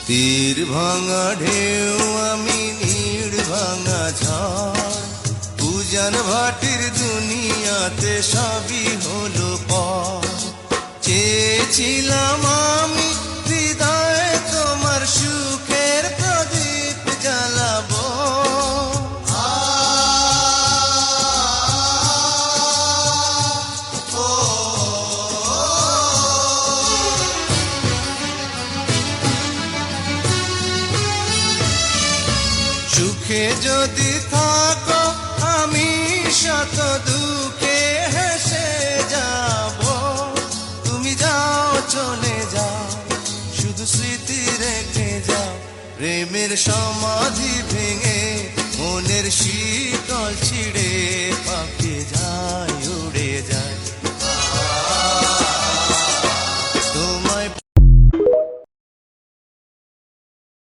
তীর ভাঙা ঢেউ আমি নীড় ভাঙা ঝড়, উজান ভাটির দুনিয়াতে সবই হলো পর। চেয়েছিলাম আমি হৃদয়ে তোমার সুখের প্রদীপ জ্বালাবো, সুখে যদি থাকো আমি শত দুঃখে হেসে যাব। তুমি যাও চলে যাও, শুধু স্মৃতি রেখে যাও। প্রেমের সমাধি ভেঙে মনের শীতল ছিড়ে